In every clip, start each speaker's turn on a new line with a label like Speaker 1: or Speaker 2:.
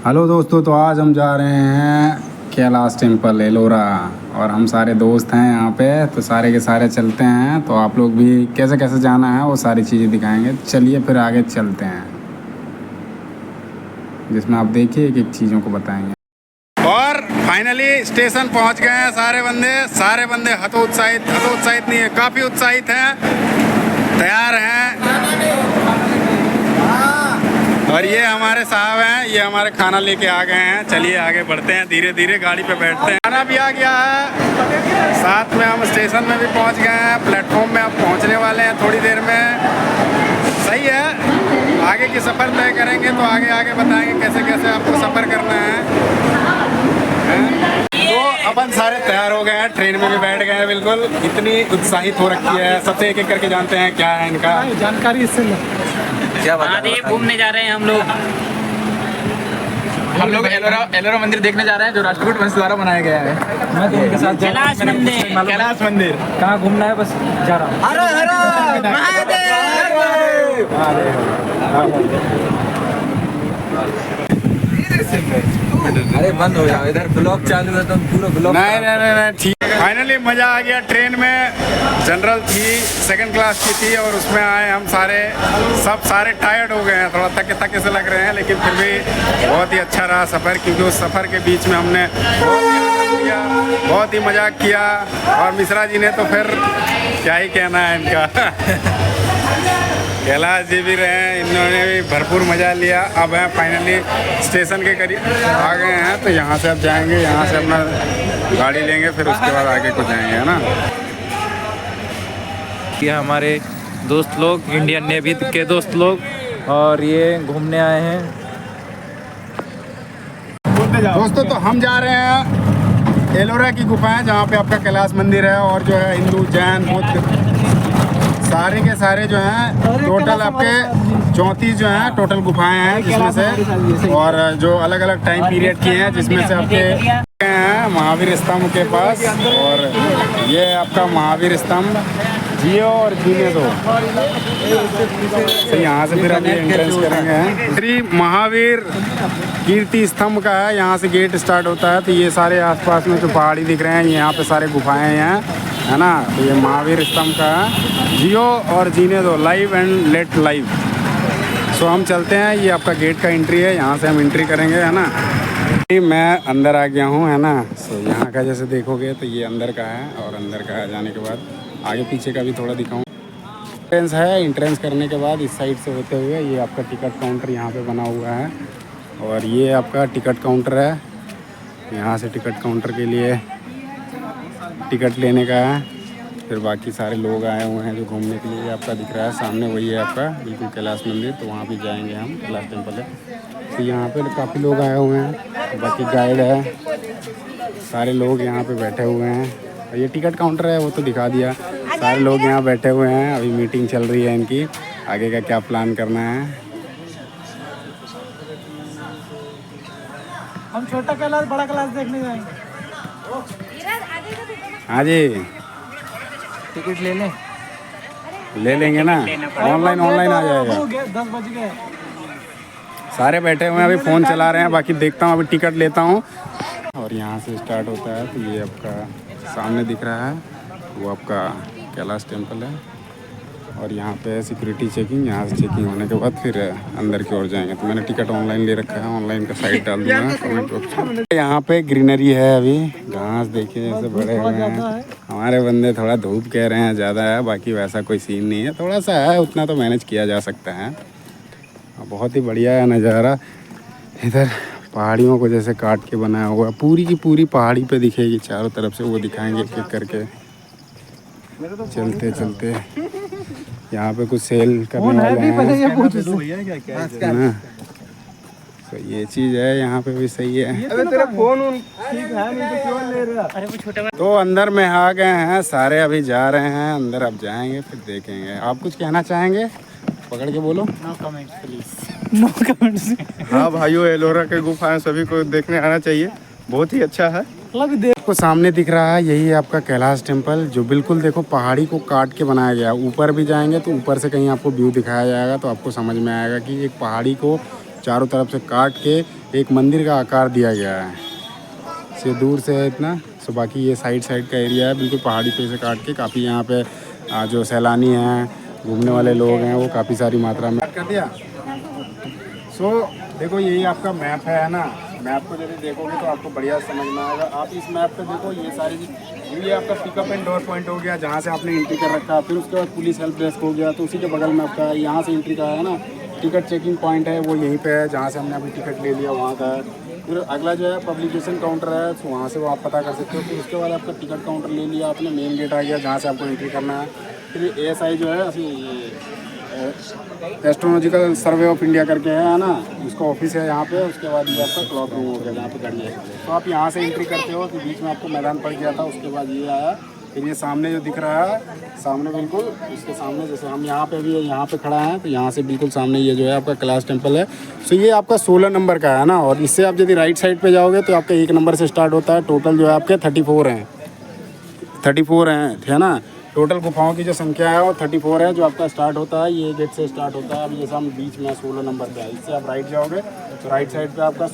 Speaker 1: Hello दोस्तों, तो आज हम जा रहे हैं कैलाश टेम्पल एलोरा और हम सारे दोस्त हैं यहाँ पे। तो सारे के सारे चलते हैं। तो आप लोग भी कैसे कैसे जाना है वो सारी चीज़ें दिखाएंगे। चलिए फिर आगे चलते हैं, जिसमें आप देखिए एक एक चीज़ों को बताएंगे। और फाइनली स्टेशन पहुँच गए हैं सारे बंदे हतोत्साहित नहीं है, काफ़ी उत्साहित हैं, तैयार हैं। और ये हमारे साहब हैं, ये हमारे खाना लेके आ गए हैं। चलिए आगे बढ़ते हैं, धीरे धीरे गाड़ी पे बैठते हैं। खाना भी आ गया है, साथ में हम स्टेशन में भी पहुंच गए हैं। प्लेटफॉर्म में अब पहुंचने वाले हैं थोड़ी देर में। सही है, आगे की सफ़र तय करेंगे तो आगे बताएंगे कैसे कैसे आपको सफ़र करना है। तो अपन सारे तैयार हो गए हैं, ट्रेन में भी बैठ गए हैं। बिल्कुल इतनी उत्साहित हो रखी है। सबसे एक एक करके जानते हैं क्या है इनका जानकारी। इससे क्या बता
Speaker 2: घूमने जा रहे हैं हम लोग एलोरा मंदिर देखने जा रहे हैं, जो राष्ट्रकूट वंश द्वारा बनाया गया है। मैं तो उनके साथ कैलाश मंदिर कहाँ घूमना है, बस जा रहा हूँ।
Speaker 3: अरे बंद हो जाओ, इधर ब्लॉग चालू है तो पूरा ब्लॉग।
Speaker 1: नहीं ठीक। फाइनली मज़ा आ गया। ट्रेन में जनरल थी, सेकंड क्लास की थी, और उसमें आए हम सारे टायर्ड हो गए हैं, थोड़ा थके से लग रहे हैं, लेकिन फिर भी बहुत ही अच्छा रहा सफ़र। क्योंकि उस सफ़र के बीच में हमने बहुत ही मजाक किया। और मिश्रा जी ने तो फिर क्या ही कहना है इनका। कैलाश जी भी रहे, इन्होंने भी भरपूर मज़ा लिया। अब हैं फाइनली स्टेशन के करीब आ गए हैं, तो यहाँ से अब जाएंगे, यहाँ से अपना गाड़ी लेंगे, फिर उसके बाद आगे को जाएंगे, है ना।
Speaker 3: ये हमारे दोस्त लोग, इंडियन नेवी के दोस्त लोग, और ये घूमने आए हैं।
Speaker 1: दोस्तों, तो हम जा रहे हैं एलोरा की गुफाएं, जहाँ पे आपका कैलाश मंदिर है। और जो है हिंदू, जैन, बुद्ध सारे के सारे जो हैं, टोटल आपके 34 जो हैं टोटल गुफाएं हैं, जिसमें से और जो अलग अलग टाइम पीरियड की हैं, जिसमें से आपके हैं महावीर स्तंभ के पास। और ये आपका महावीर स्तंभ जियो और जीने दो। तो यहाँ से फिर अभी एंट्रेंस करेंगे। श्री महावीर कीर्ति स्तंभ का है, यहाँ से गेट स्टार्ट होता है। तो ये सारे आसपास में जो पहाड़ी दिख रहे हैं, यहाँ पे सारे गुफाएं हैं, है ना। तो ये महावीर स्तंभ का है, जियो और जीने दो, लाइव एंड लेट लाइव। सो हम चलते हैं, ये आपका गेट का एंट्री है, यहाँ से हम एंट्री करेंगे, है ना। मैं अंदर आ गया हूँ, है ना। सो यहाँ का जैसे देखोगे तो ये अंदर का है, और अंदर का जाने के बाद आगे पीछे का भी थोड़ा दिखाऊँ। एंट्रेंस है, एंट्रेंस करने के बाद इस साइड से होते हुए ये आपका टिकट काउंटर यहाँ पे बना हुआ है। और ये आपका टिकट काउंटर है, यहाँ से टिकट काउंटर के लिए टिकट लेने का है। फिर बाकी सारे लोग आए हुए हैं जो घूमने के लिए। आपका दिख रहा है सामने, वही है आपका बिल्कुल कैलाश मंदिर। तो वहाँ भी जाएंगे हम, कैलाश टेम्पल है। तो यहाँ पे काफ़ी लोग आए हुए हैं, बाकी गाइड है, सारे लोग यहाँ पे बैठे हुए हैं। और ये टिकट काउंटर है, वो तो दिखा दिया। सारे लोग यहाँ बैठे हुए हैं, अभी मीटिंग चल रही है इनकी, आगे का क्या प्लान करना है।
Speaker 4: हम छोटा कैलाश बड़ा कैलाश देखने जाएंगे।
Speaker 1: हाँ जी,
Speaker 3: टिकट ले
Speaker 1: लेंगे ना, ऑनलाइन आ जाएगा।
Speaker 4: 10 बज गए।
Speaker 1: सारे बैठे हुए हैं, अभी फ़ोन चला रहे हैं। बाकी देखता हूँ, अभी टिकट लेता हूँ। और यहाँ से स्टार्ट होता है। तो ये आपका सामने दिख रहा है, वो आपका कैलाश टेम्पल है। और यहाँ पे सिक्योरिटी चेकिंग, यहाँ से चेकिंग होने के बाद फिर अंदर की ओर जाएंगे। तो मैंने टिकट ऑनलाइन ले रखा है, ऑनलाइन का साइट डाल दूँगा कमेंट बॉक्स में। यहाँ पे ग्रीनरी है, अभी घास देखिए जैसे बड़े हुए हैं। हमारे बंदे थोड़ा धूप कह रहे हैं ज़्यादा है, बाकी वैसा कोई सीन नहीं है, थोड़ा सा है, उतना तो मैनेज किया जा सकता है। बहुत ही बढ़िया है नज़ारा। इधर पहाड़ियों को जैसे काट के बनाया हुआ, पूरी की पूरी पहाड़ी पे दिखेगी चारों तरफ से, वो दिखाएंगे एक एक करके चलते चलते। यहाँ पे कुछ सेल करने वाले हैं ना, तो ये चीज़ है यहाँ पे भी सही है।
Speaker 4: अरे तेरा फोन ठीक है, नहीं तो क्यों ले रहा? अरे वो छोटा।
Speaker 1: तो अंदर में आ गए हैं सारे, अभी जा रहे हैं अंदर, अब जाएंगे फिर देखेंगे। आप कुछ कहना चाहेंगे? पकड़ के बोलो।
Speaker 4: No comment please. No comment.
Speaker 5: हाँ भाइयों, एलोरा के गुफाएं सभी को देखने आना चाहिए, बहुत ही अच्छा है।
Speaker 1: आपको सामने दिख रहा है, यही है आपका कैलाश टेम्पल, जो बिल्कुल देखो पहाड़ी को काट के बनाया गया। ऊपर भी जाएंगे तो ऊपर से कहीं आपको व्यू दिखाया जाएगा, तो आपको समझ में आएगा कि एक पहाड़ी को चारों तरफ से काट के एक मंदिर का आकार दिया गया है। से दूर से है इतना। सो बाकी ये साइड का एरिया है, बिल्कुल पहाड़ी पे से काट के। काफ़ी यहाँ पे जो सैलानी हैं, घूमने वाले लोग हैं, वो काफ़ी सारी मात्रा में कर दिया। सो देखो यही आपका मैप है ना। मैप को यदि देखोगे तो आपको बढ़िया समझ में आएगा। आप इस मैप पे देखो ये सारी ये आपका पिकअप एंड ड्रॉप पॉइंट हो गया, जहाँ से आपने एंट्री कर रखा। फिर उसके बाद पुलिस हेल्प डेस्क हो गया, तो उसी के बगल में आपका यहाँ से एंट्री का है ना। टिकट चेकिंग पॉइंट है वो यहीं पे है, जहाँ से हमने अभी टिकट ले लिया वहाँ का है। फिर अगला जो है पब्लिकेशन काउंटर है, तो वहाँ से वो आप पता कर सकते हो। फिर उसके बाद आपका टिकट काउंटर ले लिया आपने, मेन गेट आ गया जहाँ से आपको एंट्री करना है। फिर ASI जो है एस्ट्रोलॉजिकल सर्वे ऑफ इंडिया करके है ना, उसका ऑफिस है यहाँ पे। उसके बाद ये आपका क्लॉक रूम हो गया जहाँ पे गाड़ी है। तो आप यहाँ से एंट्री करते हो तो बीच में आपको मैदान पड़ गया था। उसके बाद ये आया, फिर ये सामने जो दिख रहा है सामने बिल्कुल इसके सामने, जैसे हम यहाँ पे भी यहाँ पे खड़ा है तो यहाँ से बिल्कुल सामने ये जो है आपका कैलाश टेम्पल है। सो ये आपका 16 नंबर का है ना। और इससे आप यदि राइट साइड पे जाओगे तो आपका 1 नंबर से स्टार्ट होता है। टोटल जो है आपके 34 हैं है ना। टोटल गुफाओं की जो संख्या है वो 34 है, जो आपका स्टार्ट होता है ये गेट से स्टार्ट होता है। अभी जैसे हम बीच में 16 नंबर पे है, इससे आप राइट जाओगे तो राइट साइड पे आपका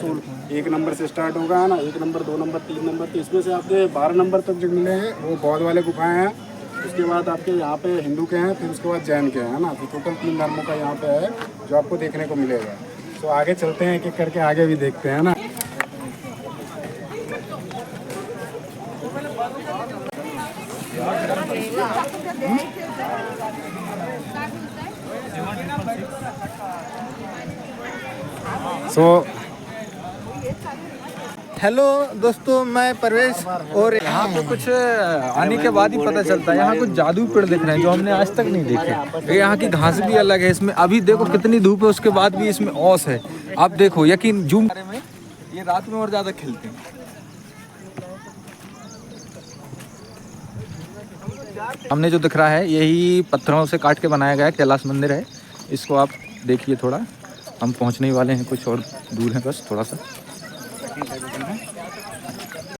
Speaker 1: 1 नंबर से स्टार्ट होगा है ना। 1 नंबर 2 नंबर 3 नंबर, तो इसमें से आपके 12 नंबर तक जो मिले हैं वो बौद्ध वाले गुफाएं हैं। उसके बाद आपके यहाँ पे हिंदू के हैं, फिर उसके बाद जैन के हैं ना। तो टोटल 3 धर्मों का यहाँ पे है जो आपको देखने को मिलेगा। तो आगे चलते हैं, एक एक करके आगे भी देखते हैं ना।
Speaker 4: हेलो दोस्तों, मैं परवेश। और यहाँ पे कुछ आने के बाद ही पता चलता है, यहाँ कुछ जादू पेड़ दिख रहे हैं जो हमने आज तक नहीं देखे। यहाँ की घास भी अलग है इसमें। अभी देखो कितनी धूप है, उसके बाद भी इसमें ओस है। आप देखो यकीन जूम में, ये रात में और ज़्यादा खिलते हैं। हमने जो दिख रहा है यही पत्थरों से काट के बनाया गया कैलाश मंदिर है। इसको आप देखिए थोड़ा, हम पहुँचने वाले हैं, कुछ और दूर है बस थोड़ा सा।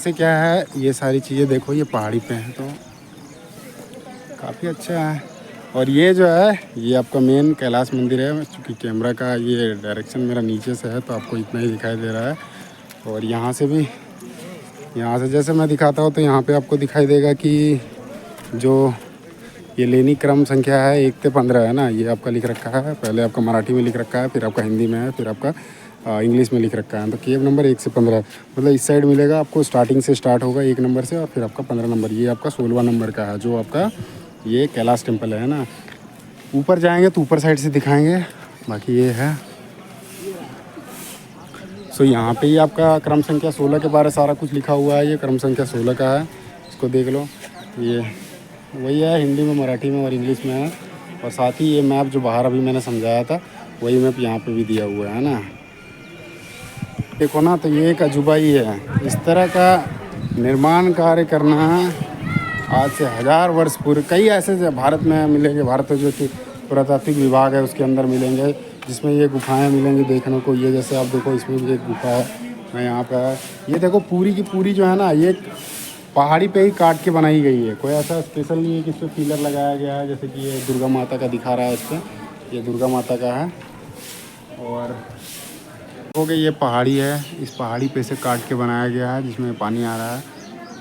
Speaker 1: से क्या है ये सारी चीज़ें देखो, ये पहाड़ी पे हैं तो काफ़ी अच्छा है। और ये जो है ये आपका मेन कैलाश मंदिर है। चूँकि कैमरा का ये डायरेक्शन मेरा नीचे से है तो आपको इतना ही दिखाई दे रहा है। और यहाँ से भी, यहाँ से जैसे मैं दिखाता हूँ तो यहाँ पे आपको दिखाई देगा कि जो ये लेनी क्रम संख्या है 1 से 15 है ना, ये आपका लिख रखा है। पहले आपका मराठी में लिख रखा है, फिर आपका हिंदी में है, फिर आपका इंग्लिश में लिख रखा है। तो केव नंबर 1 से 15 मतलब इस साइड मिलेगा आपको। स्टार्टिंग से स्टार्ट होगा 1 नंबर से और फिर आपका 15 नंबर, ये आपका 16वां नंबर का है जो आपका ये कैलाश टेम्पल है ना। ऊपर जाएंगे तो ऊपर साइड से दिखाएंगे, बाकी ये है। सो यहाँ पे ही आपका क्रम संख्या 16 के बारे सारा कुछ लिखा हुआ है। ये क्रम संख्या 16 का है, इसको देख लो। ये वही है, हिंदी में, मराठी में और इंग्लिश में है। और साथ ही ये मैप जो बाहर अभी मैंने समझाया था वही मैप यहाँ पे भी दिया हुआ है ना। देखो ना, तो ये एक अजूबा ही है। इस तरह का निर्माण कार्य करना आज से 1000 वर्ष पूर्व, कई ऐसे भारत में मिलेंगे। भारत जो कि पुरातात्विक विभाग है उसके अंदर मिलेंगे, जिसमें ये गुफाएं मिलेंगी देखने को। ये जैसे आप देखो इसमें भी एक गुफा है, मैं यहाँ पे है। ये देखो पूरी की पूरी जो है ना, ये पहाड़ी पे ही काट के बनाई गई है। कोई ऐसा स्पेशल नहीं है कि इस पर पिलर लगाया गया है। जैसे कि ये दुर्गा माता का दिखा रहा है, इस पर ये दुर्गा माता का है। और हो गई ये पहाड़ी है, इस पहाड़ी पे से काट के बनाया गया है जिसमें पानी आ रहा है।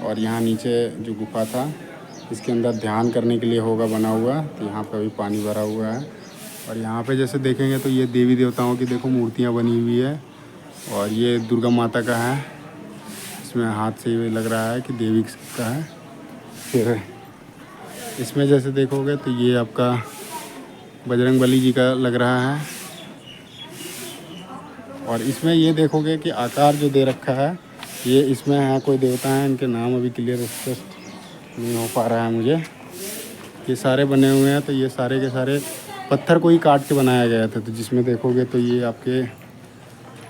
Speaker 1: और यहाँ नीचे जो गुफा था इसके अंदर ध्यान करने के लिए होगा बना हुआ, तो यहाँ पर भी पानी भरा हुआ है। और यहाँ पे जैसे देखेंगे तो ये देवी देवताओं की देखो मूर्तियाँ बनी हुई है। और ये दुर्गा माता का है, इसमें हाथ से लग रहा है कि देवी का है। फिर इसमें जैसे देखोगे तो ये आपका बजरंगबली जी का लग रहा है। और इसमें ये देखोगे कि आकार जो दे रखा है ये इसमें है कोई देवता है, इनके नाम अभी क्लियर स्पष्ट नहीं हो पा रहा है मुझे। ये सारे बने हुए हैं, तो ये सारे के सारे पत्थर को ही काट के बनाया गया था। तो जिसमें देखोगे तो ये आपके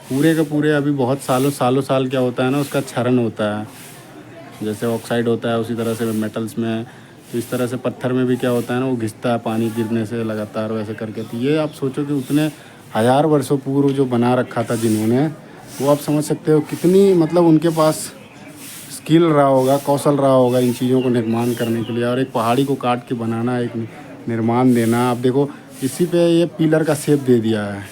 Speaker 1: पूरे के पूरे अभी बहुत सालों साल क्या होता है ना, उसका क्षरण होता है। जैसे ऑक्साइड होता है उसी तरह से मेटल्स में, तो इस तरह से पत्थर में भी क्या होता है ना, वो घिसता है पानी गिरने से लगातार वैसे करके। तो ये आप सोचो कि उतने 1000 वर्षों पूर्व जो बना रखा था जिन्होंने, वो आप समझ सकते हो कितनी मतलब उनके पास स्किल रहा होगा, कौशल रहा होगा इन चीज़ों को निर्माण करने के लिए। और एक पहाड़ी को काट के बनाना, एक निर्माण देना। आप देखो इसी पे ये पिलर का शेप दे दिया है।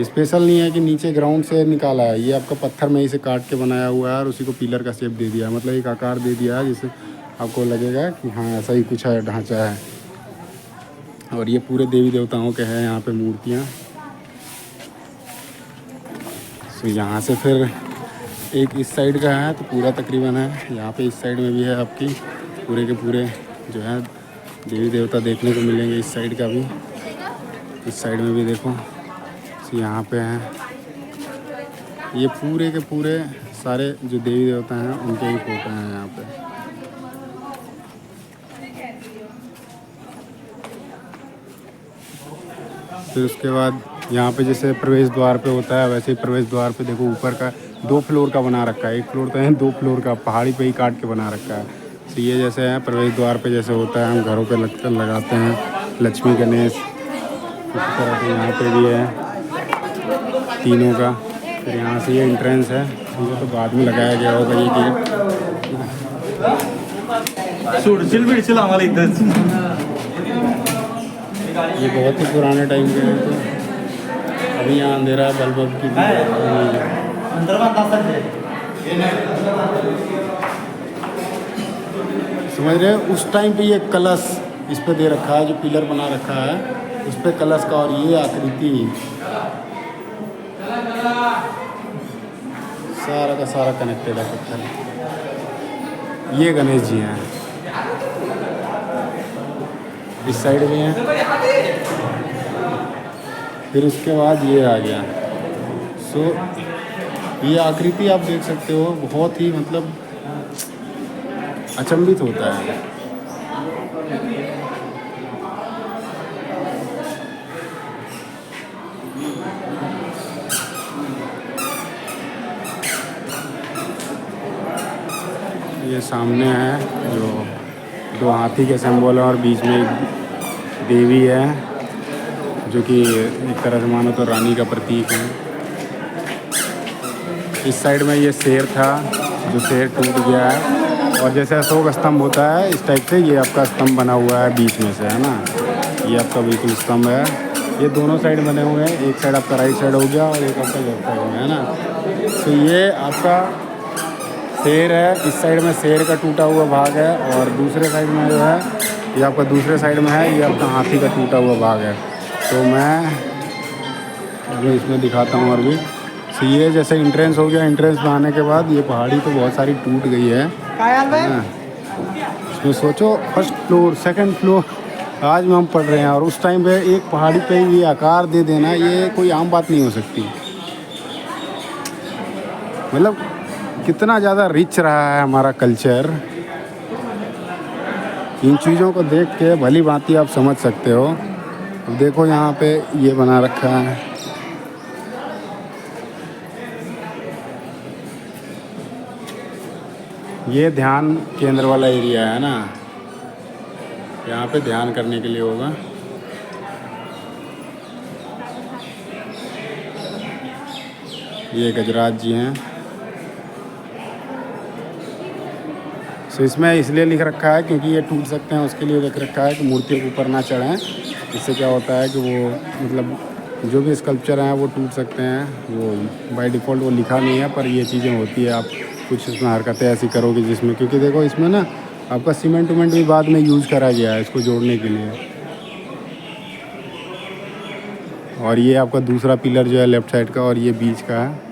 Speaker 1: स्पेशल नहीं है कि नीचे ग्राउंड से निकाला है, ये आपका पत्थर में ही से काट के बनाया हुआ है और उसी को पिलर का शेप दे दिया है, मतलब एक आकार दे दिया है जिससे आपको लगेगा कि हाँ ऐसा ही कुछ है, ढांचा है। और ये पूरे देवी देवताओं के हैं यहाँ पे मूर्तियाँ। तो यहाँ से फिर एक इस साइड का है तो पूरा तकरीबन है, यहाँ पे इस साइड में भी है आपकी पूरे के पूरे जो है देवी देवता देखने को मिलेंगे। इस साइड का भी, इस साइड में भी देखो तो यहाँ पे हैं ये पूरे के पूरे सारे जो देवी देवता हैं उनके ही फोटो हैं यहाँ पे। फिर उसके बाद यहाँ पे जैसे प्रवेश द्वार पे होता है वैसे ही प्रवेश द्वार पे देखो ऊपर का 2 फ्लोर का बना रखा है, 1 फ्लोर तो है 2 फ्लोर का पहाड़ी पे ही काट के बना रखा है। तो ये जैसे है प्रवेश द्वार पे जैसे होता है हम घरों पे लगकर लगाते हैं लक्ष्मी गणेश, इस तरह से यहाँ पे भी है तीनों का। फिर यहाँ से ये एंट्रेंस है, ये तो बाद में लगाया गया होगा ये गेट। ये बहुत ही पुराने टाइम के हैं, तो अभी यहाँ अंधेरा बल्ब की समझ रहे हैं। उस टाइम पे ये कलश इस पे दे रखा है, जो पिलर बना रखा है उस पे कलश का, और ये आकृति सारा का सारा कनेक्टेड है पत्थर। ये गणेश जी हैं, इस साइड भी हैं। फिर उसके बाद ये आ गया। सो ये आकृति आप देख सकते हो, बहुत ही मतलब अचंभित होता है। ये सामने है जो 2 हाथी के सिंबल है और बीच में एक देवी है जो कि एक तरह से मानो तो रानी का प्रतीक है। इस साइड में ये शेर था जो शेर टूट गया है, और जैसे अशोक स्तंभ होता है इस टाइप से ये आपका स्तंभ बना हुआ है बीच में से, है ना। ये आपका बिल्कुल स्तंभ है। ये दोनों साइड बने हुए हैं, एक साइड आपका राइट साइड हो गया और एक आपका लेफ्ट साइड में, है ना। तो ये आपका शेर है, इस साइड में शेर का टूटा हुआ भाग है, और दूसरे साइड में जो है ये आपका दूसरे साइड में है, ये आपका हाथी का टूटा हुआ भाग है। तो मैं अभी इसमें दिखाता हूँ और भी। तो ये जैसे एंट्रेंस हो गया, एंट्रेंस में आने के बाद ये पहाड़ी तो बहुत सारी टूट गई है। इसमें सोचो फर्स्ट फ्लोर सेकंड फ्लोर आज में हम पढ़ रहे हैं, और उस टाइम पे एक पहाड़ी पे ये आकार दे देना ये कोई आम बात नहीं हो सकती। मतलब कितना ज़्यादा रिच रहा है हमारा कल्चर। इन चीज़ों को देख के भली भांति आप समझ सकते हो। अब देखो यहाँ पे ये बना रखा है, ये ध्यान केंद्र वाला एरिया है ना, यहाँ पे ध्यान करने के लिए होगा। ये गजराज जी हैं। तो इसमें इसलिए लिख रखा है क्योंकि ये टूट सकते हैं, उसके लिए लिख रखा है कि मूर्तियों के ऊपर ना चढ़ें। इससे क्या होता है कि वो मतलब जो भी स्कल्पचर हैं वो टूट सकते हैं। वो बाय डिफ़ॉल्ट वो लिखा नहीं है, पर ये चीज़ें होती है। आप कुछ इसमें हरकतें ऐसी करोगे जिसमें, क्योंकि देखो इसमें ना आपका सीमेंट उमेंट भी बाद में यूज़ करा गया है इसको जोड़ने के लिए। और ये आपका दूसरा पिलर जो है लेफ़्ट साइड का, और ये बीच का है।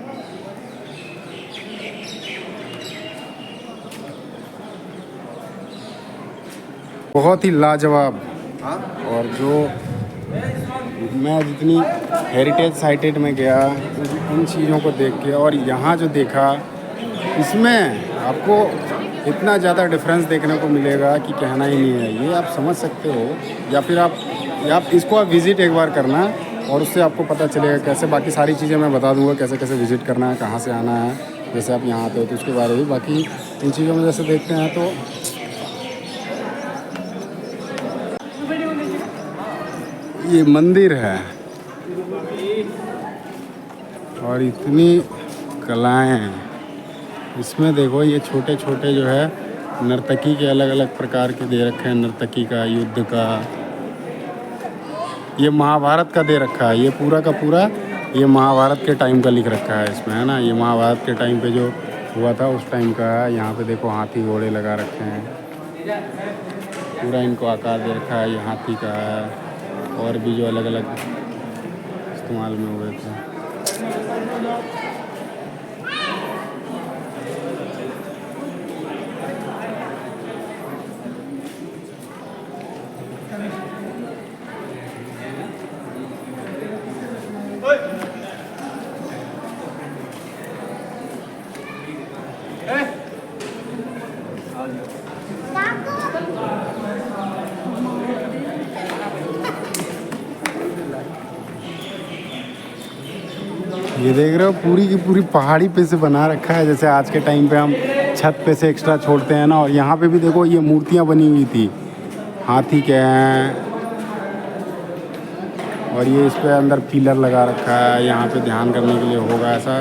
Speaker 1: बहुत ही लाजवाब। और जो मैं जितनी हेरिटेज साइटेड में गया उन चीज़ों को देख के, और यहाँ जो देखा, इसमें आपको इतना ज़्यादा डिफरेंस देखने को मिलेगा कि कहना ही नहीं है। ये आप समझ सकते हो, या फिर आप इसको आप विज़िट एक बार करना, और उससे आपको पता चलेगा कैसे। बाकी सारी चीज़ें मैं बता दूंगा कैसे कैसे विज़िट करना है, कहाँ से आना है। जैसे आप यहाँ पे हो तो उसके बारे में, बाकी इन चीज़ों में जैसे देखते हैं तो ये मंदिर है और इतनी कलाएं हैं इसमें। देखो ये छोटे छोटे जो है नर्तकी के अलग अलग प्रकार के दे रखे हैं, नर्तकी का, युद्ध का, ये महाभारत का दे रखा है। ये पूरा का पूरा ये महाभारत के टाइम का लिख रखा है इसमें, है ना। ये महाभारत के टाइम पे जो हुआ था उस टाइम का है। यहाँ पे देखो हाथी घोड़े लगा रखे हैं, पूरा इनको आकार दे रखा है। ये हाथी का है और भी जो अलग अलग इस्तेमाल में हुए थे। ये देख रहे हो पूरी की पूरी पहाड़ी पे से बना रखा है। जैसे आज के टाइम पे हम छत पे से एक्स्ट्रा छोड़ते हैं ना। और यहाँ पे भी देखो ये मूर्तियाँ बनी हुई थी, हाथी के हैं। और ये इस पे अंदर पिलर लगा रखा है, यहाँ पे ध्यान करने के लिए होगा ऐसा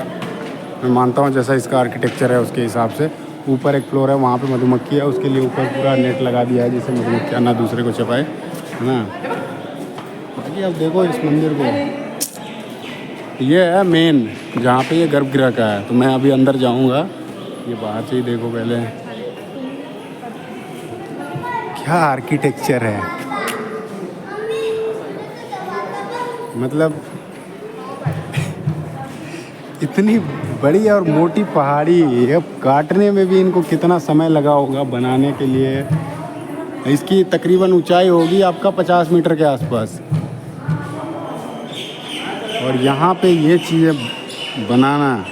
Speaker 1: मैं मानता हूँ। जैसा इसका आर्किटेक्चर है उसके हिसाब से। ऊपर एक फ्लोर है, वहाँ पे मधुमक्खी है, उसके लिए ऊपर पूरा नेट लगा दिया है जिससे मधुमक्खियाँ ना दूसरे को चपाए, है ना। बाकी अब देखो इस मंदिर को, ये है मेन जहाँ पे ये गर्भगृह का है। तो मैं अभी अंदर जाऊँगा, ये बाहर से ही देखो पहले क्या आर्किटेक्चर है। मतलब इतनी बड़ी और मोटी पहाड़ी, ये काटने में भी इनको कितना समय लगा होगा बनाने के लिए। इसकी तकरीबन ऊंचाई होगी आपका 50 मीटर के आसपास। और यहाँ पे ये चीज़ें बनाना,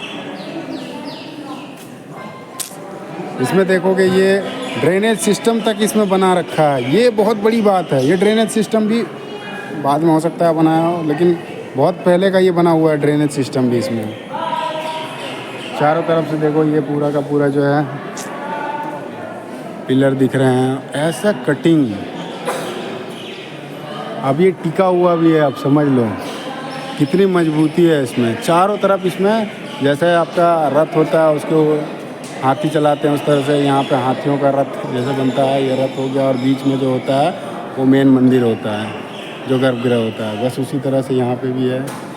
Speaker 1: इसमें देखोगे ये ड्रेनेज सिस्टम तक इसमें बना रखा है। ये बहुत बड़ी बात है। ये ड्रेनेज सिस्टम भी बाद में हो सकता है बनाया हो, लेकिन बहुत पहले का ये बना हुआ है ड्रेनेज सिस्टम भी इसमें। चारों तरफ से देखो ये पूरा का पूरा जो है पिलर दिख रहे हैं, ऐसा कटिंग। अब ये टिका हुआ भी है, आप समझ लो कितनी मजबूती है इसमें। चारों तरफ इसमें जैसे आपका रथ होता है उसको हाथी चलाते हैं, उस तरह से यहाँ पे हाथियों का रथ जैसे बनता है, ये रथ हो गया। और बीच में जो होता है वो मेन मंदिर होता है, जो गर्भगृह होता है। बस उसी तरह से यहाँ पे भी है।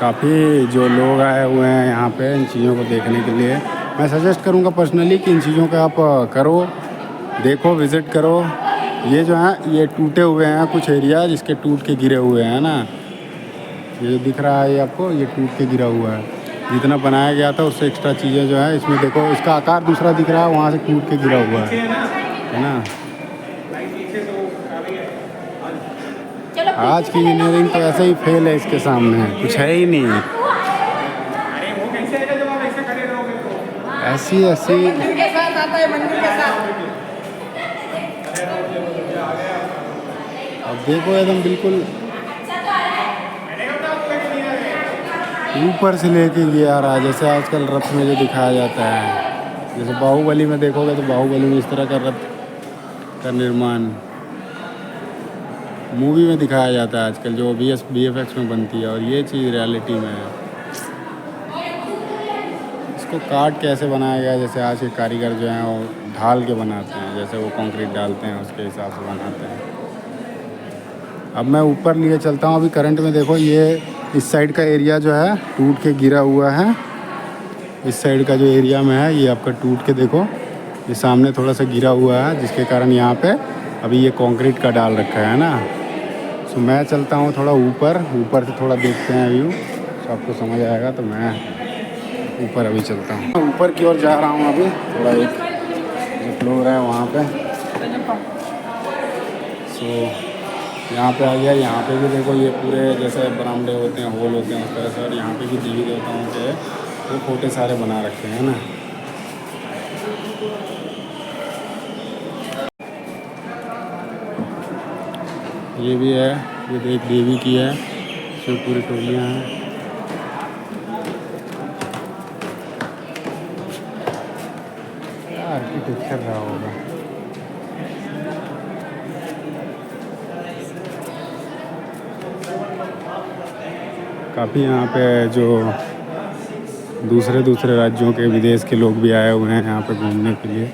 Speaker 1: काफ़ी जो लोग आए हुए हैं यहाँ पे इन चीज़ों को देखने के लिए। मैं सजेस्ट करूँगा पर्सनली कि इन चीज़ों का आप करो, देखो, विज़िट करो। ये जो है ये टूटे हुए हैं कुछ एरिया, जिसके टूट के गिरे हुए हैं ना। ये जो दिख रहा है ये आपको, ये टूट के गिरा हुआ है। जितना बनाया गया था उससे एक्स्ट्रा चीज़ें जो है इसमें देखो, इसका आकार दूसरा दिख रहा है, वहाँ से टूट के गिरा हुआ है ना। आज की इंजीनियरिंग तो ऐसे ही फेल है, इसके सामने कुछ है ही नहीं। ऐसी अब देखो एकदम बिल्कुल ऊपर से लेके गया रहा, जैसे आजकल रथ में जो दिखाया जाता है। जैसे बाहुबली में देखोगे तो बाहुबली में इस तरह का रथ का निर्माण मूवी में दिखाया जाता है आजकल, जो VFX में बनती है। और ये चीज़ रियलिटी में है। इसको काट कैसे बनाया गया, जैसे आज के कारीगर जो हैं वो ढाल के बनाते हैं, जैसे वो कंक्रीट डालते हैं उसके हिसाब से बनाते हैं। अब मैं ऊपर लिए चलता हूँ। अभी करंट में देखो ये इस साइड का एरिया जो है टूट के गिरा हुआ है। इस साइड का जो एरिया में है ये आपका टूट के देखो, ये सामने थोड़ा सा गिरा हुआ है, जिसके कारण यहाँ पे अभी ये कंक्रीट का डाल रखा है ना। तो मैं चलता हूँ थोड़ा ऊपर से थोड़ा देखते हैं व्यू, तो आपको समझ आएगा। तो मैं ऊपर अभी चलता हूँ, ऊपर की ओर जा रहा हूँ अभी। थोड़ा एक जो फ्लोर है वहाँ पे, सो यहाँ पे आ गया। यहाँ पे भी देखो ये पूरे जैसे बरामदे होते हैं, होल होते हैं उस तरह से। और यहाँ पे भी देवी देवताओं के वो फोटे सारे बना रखे हैं ना। ये भी है, ये देख देवी की है, इसमें पूरी टोलियाँ हैं। आर्किटेक्चर रहा होगा। काफ़ी यहाँ पे जो दूसरे राज्यों के विदेश के लोग भी आए हुए हैं यहाँ पे घूमने के लिए।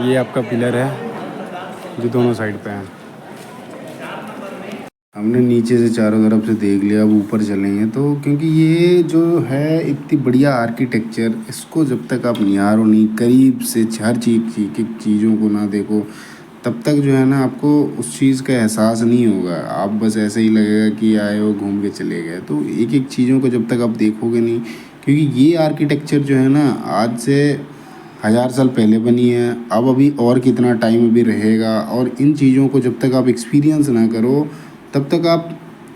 Speaker 1: ये आपका पिलर है जो दोनों साइड पे है। हमने नीचे से चारों तरफ से देख लिया, अब ऊपर चलेंगे तो, क्योंकि ये जो है इतनी बढ़िया आर्किटेक्चर, इसको जब तक आप निहारो नहीं, करीब से हर चीज़ों को ना देखो, तब तक जो है ना आपको उस चीज़ का एहसास नहीं होगा। आप बस ऐसे ही लगेगा कि आए हो घूम के चले गए। तो एक एक चीज़ों को जब तक आप देखोगे नहीं, क्योंकि ये आर्किटेक्चर जो है ना आज से 1000 साल पहले बनी है, अब अभी और कितना टाइम अभी रहेगा, और इन चीज़ों को जब तक आप एक्सपीरियंस ना करो तब तक आप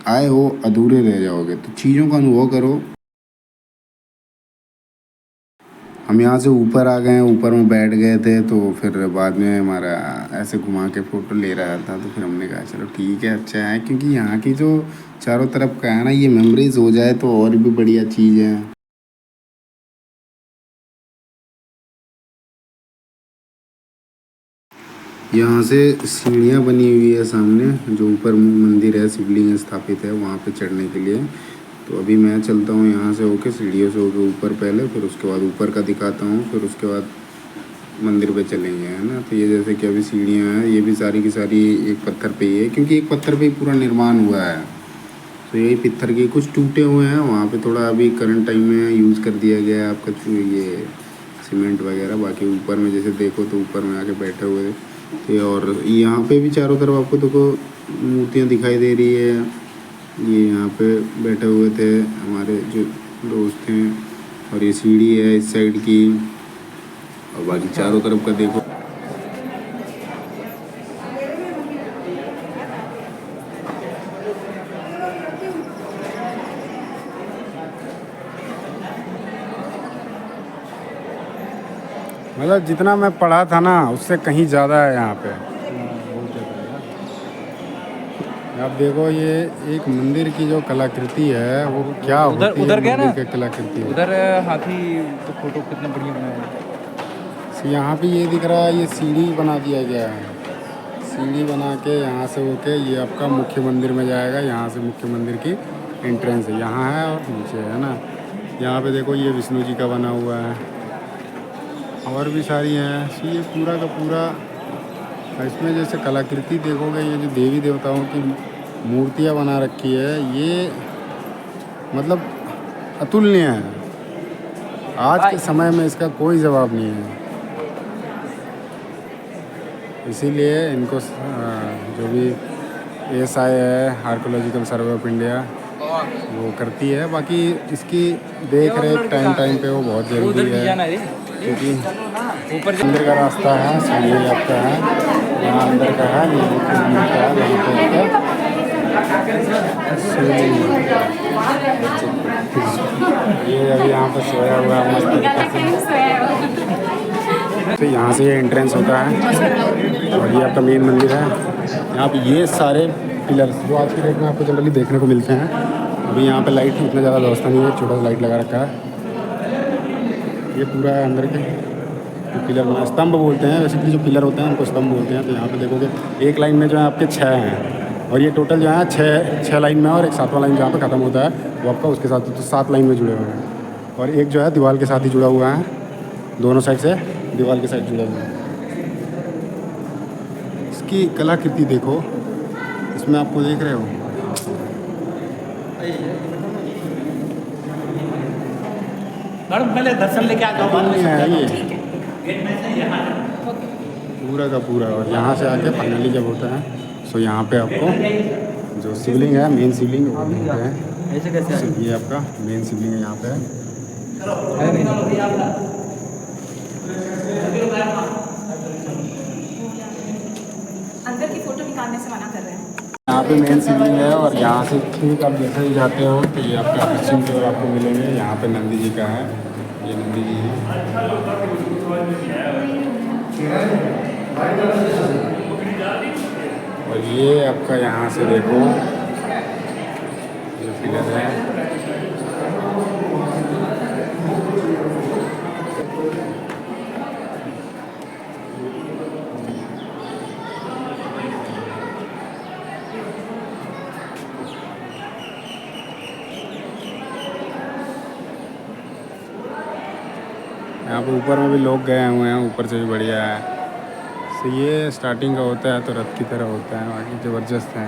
Speaker 1: आए हो अधूरे रह जाओगे। तो चीज़ों का अनुभव करो। हम यहाँ से ऊपर आ गए हैं, ऊपर में बैठ गए थे, तो फिर बाद में हमारा ऐसे घुमा के फ़ोटो ले रहा था, तो फिर हमने कहा चलो ठीक है, अच्छा है, क्योंकि यहाँ की जो चारों तरफ का है ना, ये मेमोरीज हो जाए तो और भी बढ़िया चीज़ है। यहाँ से सीढ़ियाँ बनी हुई है सामने, जो ऊपर मंदिर है, शिवलिंग स्थापित है, वहाँ पे चढ़ने के लिए। तो अभी मैं चलता हूँ यहाँ से होके, सीढ़ियों से होके ऊपर पहले, फिर उसके बाद ऊपर का दिखाता हूँ, फिर उसके बाद मंदिर पे चलेंगे, है ना। तो ये जैसे कि अभी सीढ़ियाँ हैं, ये भी सारी की सारी एक पत्थर पे ही है, क्योंकि एक पत्थर पे ही पूरा निर्माण हुआ है। तो यही पत्थर के कुछ टूटे हुए हैं, वहाँ पे थोड़ा अभी करंट टाइम में यूज़ कर दिया गया है आपका ये सीमेंट वगैरह। बाकी ऊपर में जैसे देखो तो ऊपर में आके बैठे हुए थे, और यहाँ पे भी चारों तरफ आपको देखो मूर्तियाँ दिखाई दे रही है। ये यहाँ पे बैठे हुए थे हमारे जो दोस्त हैं, और ये सीढ़ी है इस साइड की, और बाकी चारों तरफ का देखो। मतलब जितना मैं पढ़ा था ना उससे कहीं ज़्यादा है यहाँ पे। आप देखो ये एक मंदिर की जो कलाकृति है वो क्या होती है,
Speaker 3: उधर गया ना
Speaker 1: कलाकृति
Speaker 3: उधर हाथी तो फोटो कितना बढ़िया बनाया है।
Speaker 1: यहाँ पे ये दिख रहा है, ये सीढ़ी बना दिया गया है। सीढ़ी बना के यहाँ से होके ये आपका मुख्य मंदिर में जाएगा। यहाँ से मुख्य मंदिर की एंट्रेंस है, यहाँ है और नीचे है ना। यहाँ पे देखो ये विष्णु जी का बना हुआ है, और भी सारी हैं। तो ये पूरा का पूरा इसमें जैसे कलाकृति देखोगे, ये जो देवी देवताओं की मूर्तियाँ बना रखी है, ये मतलब अतुलनीय है। आज के समय में इसका कोई जवाब नहीं है। इसीलिए इनको जो भी ASI है, आर्कोलॉजिकल सर्वे ऑफ इंडिया, वो करती है। बाकी इसकी देख रेख टाइम पे वो बहुत ज़रूरी है, क्योंकि ऊपर अंदर का रास्ता है, सीढ़ी आपका है, यहाँ अंदर का है, ये अभी यहाँ पर सोया हुआ है मस्त तरीके से। तो यहाँ से ये एंट्रेंस होता है, और ये आपका मेन मंदिर है। यहाँ पे ये सारे पिलर्स जो आज की डेट में आपको जनरली देखने को मिलते हैं। अभी यहाँ पे लाइट की इतना ज़्यादा व्यवस्था नहीं है, छोटा सा लाइट लगा रखा है। ये पूरा है अंदर के तो पिलर में स्तंभ बोलते हैं, बेसिकली जो पिलर होते हैं उनको स्तंभ बोलते हैं। तो यहाँ पे देखोगे एक लाइन में जो है आपके 6 हैं, और ये टोटल जो है 6 लाइन में, और एक 7वां लाइन जहाँ पे ख़त्म होता है वो आपका उसके साथ, तो 7 लाइन में जुड़े हुए हैं। और एक जो है दीवार के साथ ही जुड़ा हुआ है, दोनों साइड से दीवार के साइड जुड़े हुए हैं। इसकी कलाकृति देखो, इसमें आपको देख रहे हो
Speaker 6: पहले दर्शन लेके आ जाओ, बाद में
Speaker 1: है ये पूरा का पूरा। और यहाँ से आके फाइनली जब होता है सो यहाँ पे आपको जो शिवलिंग है, मेन शिवलिंग वो मिलता है। ये आपका मेन शिवलिंग है यहाँ पे।
Speaker 7: अंदर की फोटो निकालने से मना कर रहे हैं।
Speaker 1: यहाँ पे मेन शिवलिंग है, और यहाँ से ठीक आप जैसे ही जाते हो तो ये आपका पश्चिम की ओर आपको मिलेंगे। यहाँ पे नंदी जी का है, ये नंदी जी है। और ये आपका यहाँ से देखो ये फिगर है। यहाँ पे ऊपर में भी लोग गए हुए हैं, ऊपर से भी बढ़िया है। तो ये स्टार्टिंग का होता है तो रथ की तरह होता है, बाकी ज़बरदस्त है।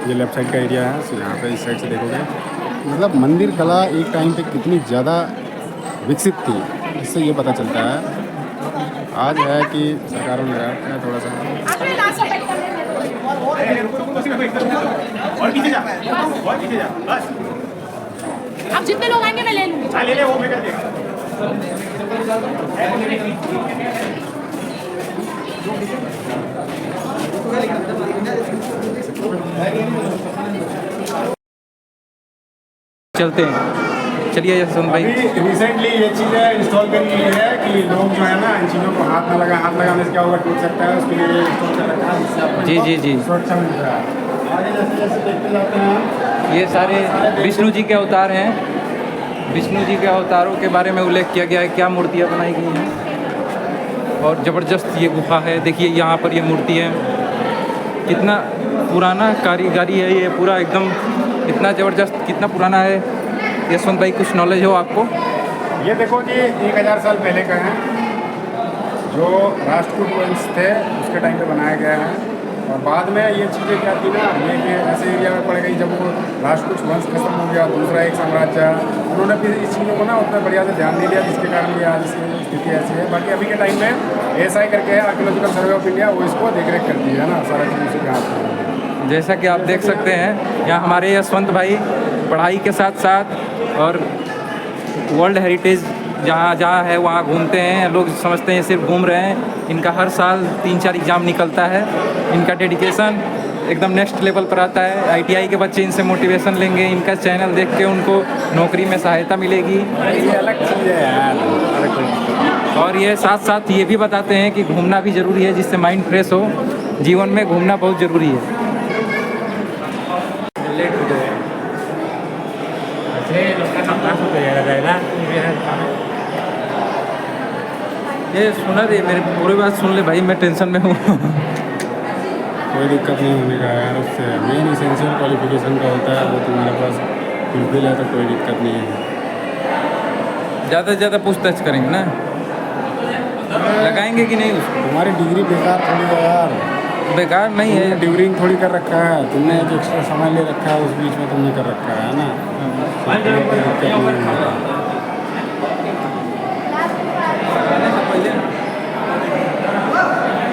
Speaker 1: ये लेफ्ट साइड का एरिया है, तो यहाँ पे इस साइड से देखोगे मतलब मंदिर कला एक टाइम पे कितनी ज़्यादा विकसित थी, इससे ये पता चलता है। आज है कि सरकारों ने लगाया थोड़ा सा।
Speaker 7: आप जितने लोग आएंगे मैं ले लूँगी। ले ले वो मैं कर देगा।
Speaker 3: चलते हैं, चलिए यशवंत भाई।
Speaker 1: रिसेंटली ये चीज़ें इंस्टॉल करी गई है कि लोग जो है ना इन चीज़ों को हाथ लगाने से क्या होगा, टूट सकता है, उसके लिए इंस्टॉल कर रखा है, जिससे आपको
Speaker 3: जी जी जी।
Speaker 1: सुरक्षा मिल रहा है। आगे जैसे जैसे देखते जाते हैं
Speaker 3: ये सारे विष्णु जी के अवतार हैं। विष्णु जी के अवतारों के बारे में उल्लेख किया गया है, क्या मूर्तियाँ बनाई गई हैं। और ज़बरदस्त ये गुफा है, देखिए यहाँ पर ये मूर्ति है, कितना पुराना कारीगरी है ये पूरा एकदम, इतना ज़बरदस्त, कितना पुराना है। यशवंत भाई कुछ नॉलेज हो आपको?
Speaker 1: ये देखो जी 1000 साल पहले का है, जो राष्ट्रकूट वंश थे उसके टाइम पे बनाया गया है। और बाद में ये चीज़ें क्या थी ना, ये कि ऐसे एरिया में पड़ गई, जब वो राष्ट्रकूट वंश खत्म हो गया, दूसरा एक साम्राज्य, उन्होंने फिर इस चीज़ों को ना उतना बढ़िया से ध्यान नहीं दिया, जिसके कारण ये आज की स्थिति ऐसी है। बाकी अभी के टाइम में ASI करके आर्कियोलॉजिकल सर्वे ऑफ इंडिया, वो इसको देख रेख करती है ना, सारा चीज़ उसी के हाथ में।
Speaker 3: जैसा कि आप देख सकते हैं यहाँ हमारे यशवंत भाई पढ़ाई के साथ साथ और वर्ल्ड हेरिटेज जहाँ जहाँ है वहाँ घूमते हैं। लोग समझते हैं सिर्फ घूम रहे हैं, इनका हर साल 3-4 एग्ज़ाम निकलता है। इनका डेडिकेशन एकदम नेक्स्ट लेवल पर आता है। ITI के बच्चे इनसे मोटिवेशन लेंगे, इनका चैनल देख के उनको नौकरी में सहायता मिलेगी।
Speaker 1: ये अलग चीज़ है यार।
Speaker 3: और ये साथ साथ ये भी बताते हैं कि घूमना भी ज़रूरी है, जिससे माइंड फ्रेश हो। जीवन में घूमना बहुत ज़रूरी है। लेट हो गए ये सुना रे, मेरी पूरी बात सुन ले भाई, मैं टेंशन में हूँ।
Speaker 1: कोई दिक्कत नहीं होने का यार, उससे मेन इसेंशियल क्वालिफिकेशन का होता है, वो तुम्हारे पास फुलफिल है तो कोई दिक्कत नहीं है।
Speaker 3: ज़्यादा से ज़्यादा पूछताछ करेंगे ना, लगाएंगे कि नहीं उसको।
Speaker 1: तुम्हारी डिग्री बेकार थोड़ी है यार,
Speaker 3: बेकार नहीं है।
Speaker 1: डिग्री थोड़ी कर रखा है तुमने, एक एक्स्ट्रा समय ले रखा है, उस बीच में तुमने कर रखा है ना।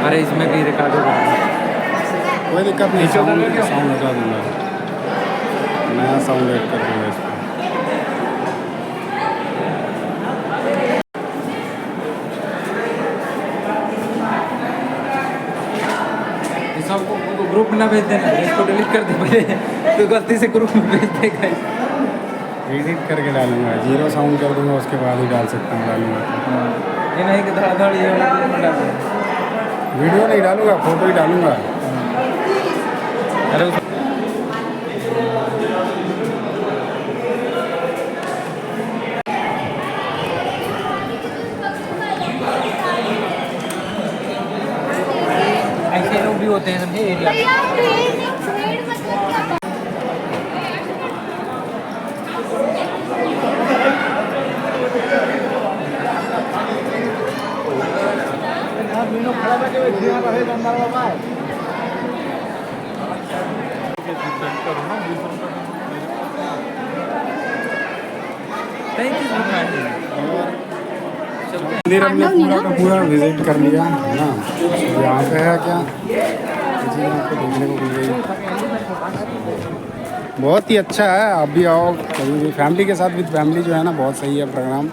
Speaker 3: अरे इसमें भी रिकॉर्ड होगा,
Speaker 1: कोई दिक्कत नहीं, साउंड लगा दूँगा, नया साउंड ऐड कर दूँगा इस पर।
Speaker 3: सबको ग्रुप में ना भेज देना, इसको डिलीट कर दे पहले, तो गलती से ग्रुप में भेज देगा।
Speaker 1: एडिट करके डालूंगा, 0 साउंड कर दूँगा, उसके बाद ही डाल सकता हूँ, डालूँगा।
Speaker 3: ये नहीं कि धड़ाधड़ ये डाल
Speaker 1: वीडियो नहीं डालूँगा, फोटो ही डालूँगा।
Speaker 3: अरे ऐसे लोग भी होते हैं समझे एरिया।
Speaker 1: मंदिर हमने पूरा का पूरा विजिट कर लिया है ना। यहाँ पे है क्या चीज़ आपको देखने को मिल गई, बहुत ही अच्छा है। आप भी आओ कभी भी फैमिली के साथ, विद फैमिली जो है ना, बहुत सही है प्रोग्राम।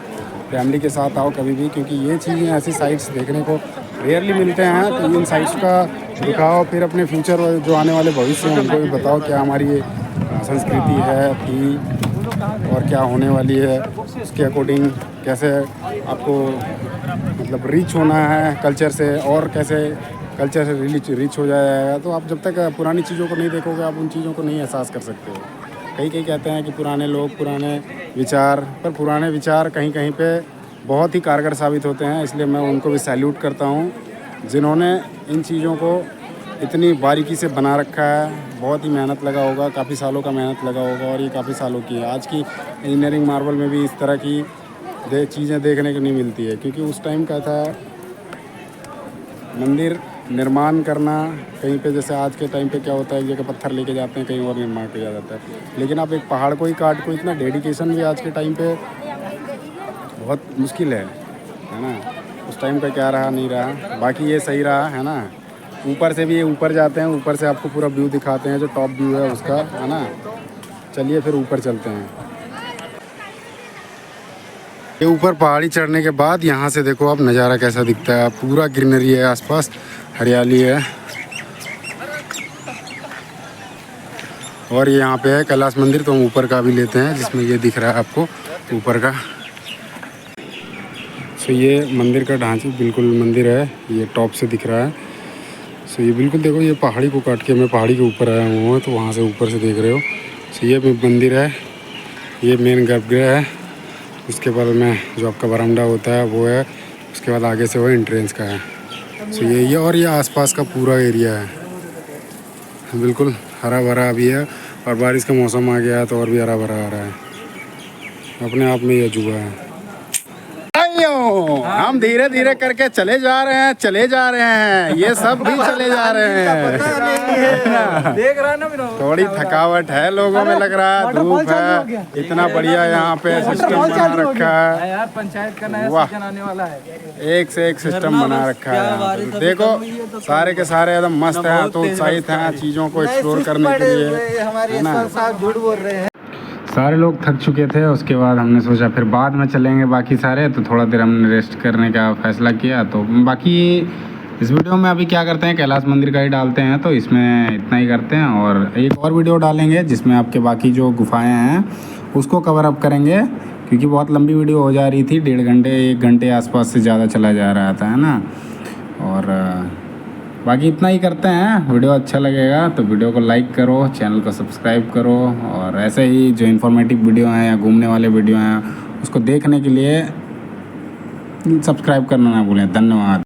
Speaker 1: फैमिली के साथ आओ कभी भी, क्योंकि ये चीज़ें ऐसी साइट्स देखने को रेयरली मिलते हैं। तो इन साइट्स का दिखाओ, फिर अपने फ्यूचर जो आने वाले भविष्य हैं उनको भी बताओ क्या हमारी ये संस्कृति है थी और क्या होने वाली है, उसके अकॉर्डिंग कैसे आपको मतलब रीच होना है कल्चर से, और कैसे कल्चर से रीच हो जाएगा। तो आप जब तक पुरानी चीज़ों को नहीं देखोगे आप उन चीज़ों को नहीं एहसास कर सकते हो। कई कहते हैं कि पुराने लोग पुराने विचार, पर पुराने विचार कहीं कहीं पे बहुत ही कारगर साबित होते हैं। इसलिए मैं उनको भी सैल्यूट करता हूँ जिन्होंने इन चीज़ों को इतनी बारीकी से बना रखा है। बहुत ही मेहनत लगा होगा, काफ़ी सालों का मेहनत लगा होगा, और ये काफ़ी सालों की है। आज की इंजीनियरिंग मार्बल में भी इस तरह की चीज़ें देखने को नहीं मिलती है, क्योंकि उस टाइम का था मंदिर निर्माण करना कहीं पे, जैसे आज के टाइम पे क्या होता है एक जगह पत्थर लेके जाते हैं, कहीं और निर्माण किया जाता है। लेकिन आप एक पहाड़ को ही काट को, इतना डेडिकेशन भी आज के टाइम पे बहुत मुश्किल है ना। उस टाइम का क्या रहा नहीं रहा, बाकी ये सही रहा है ना। ऊपर से भी ये ऊपर जाते हैं, ऊपर से आपको पूरा व्यू दिखाते हैं जो टॉप व्यू है उसका, है ना। चलिए फिर ऊपर चलते हैं। ये ऊपर पहाड़ी चढ़ने के बाद यहाँ से देखो आप नज़ारा कैसा दिखता है। पूरा ग्रीनरी है, आसपास हरियाली है, और ये यहाँ पे है कैलाश मंदिर। तो हम ऊपर का भी लेते हैं जिसमें ये दिख रहा है आपको ऊपर का। सो ये मंदिर का ढांचा बिल्कुल मंदिर है, ये टॉप से दिख रहा है। सो ये बिल्कुल देखो, ये पहाड़ी को काट के मैं पहाड़ी के ऊपर आया हूँ, तो वहाँ से ऊपर से देख रहे हो। सो ये मंदिर है, ये मेन गर्भगृह है। उसके बाद में जो आपका बरामदा होता है वो है, उसके बाद आगे से वो एंट्रेंस का है। सो ये और ये आसपास का पूरा एरिया है बिल्कुल हरा भरा भी है, और बारिश का मौसम आ गया है तो और भी हरा भरा आ रहा है। अपने आप में ये अजूबा है। हम धीरे धीरे करके चले जा रहे हैं, ये सब भी चले जा रहे हैं।
Speaker 4: देख रहा है ना मेरा,
Speaker 1: थोड़ी थकावट है लोगों में, लग रहा है धूप है। इतना बढ़िया यहाँ पे सिस्टम बना रखा है
Speaker 4: यार, पंचायत का नया
Speaker 1: वाह,
Speaker 4: सीजन आने वाला है।
Speaker 1: एक से एक सिस्टम बना रखा है यहाँ पे। देखो सारे के सारे एकदम मस्त हैं, तो उत्साहित हैं चीज़ों को एक्सप्लोर करने के लिए, है ना।
Speaker 4: झूठ बोल रहे हैं।
Speaker 1: सारे लोग थक चुके थे, उसके बाद हमने सोचा फिर बाद में चलेंगे बाकी सारे, तो थोड़ा देर हमने रेस्ट करने का फैसला किया। तो बाकी इस वीडियो में अभी क्या करते हैं, कैलाश मंदिर का ही डालते हैं, तो इसमें इतना ही करते हैं। और एक और वीडियो डालेंगे जिसमें आपके बाकी जो गुफाएं हैं उसको कवर अप करेंगे, क्योंकि बहुत लंबी वीडियो हो जा रही थी, 1.5 घंटे 1 घंटे आसपास से ज़्यादा चला जा रहा था, है ना। और बाकी इतना ही करते हैं। वीडियो अच्छा लगेगा तो वीडियो को लाइक करो, चैनल को सब्सक्राइब करो, और ऐसे ही जो इन्फॉर्मेटिव वीडियो हैं या घूमने वाले वीडियो हैं उसको देखने के लिए सब्सक्राइब करना ना भूलें। धन्यवाद।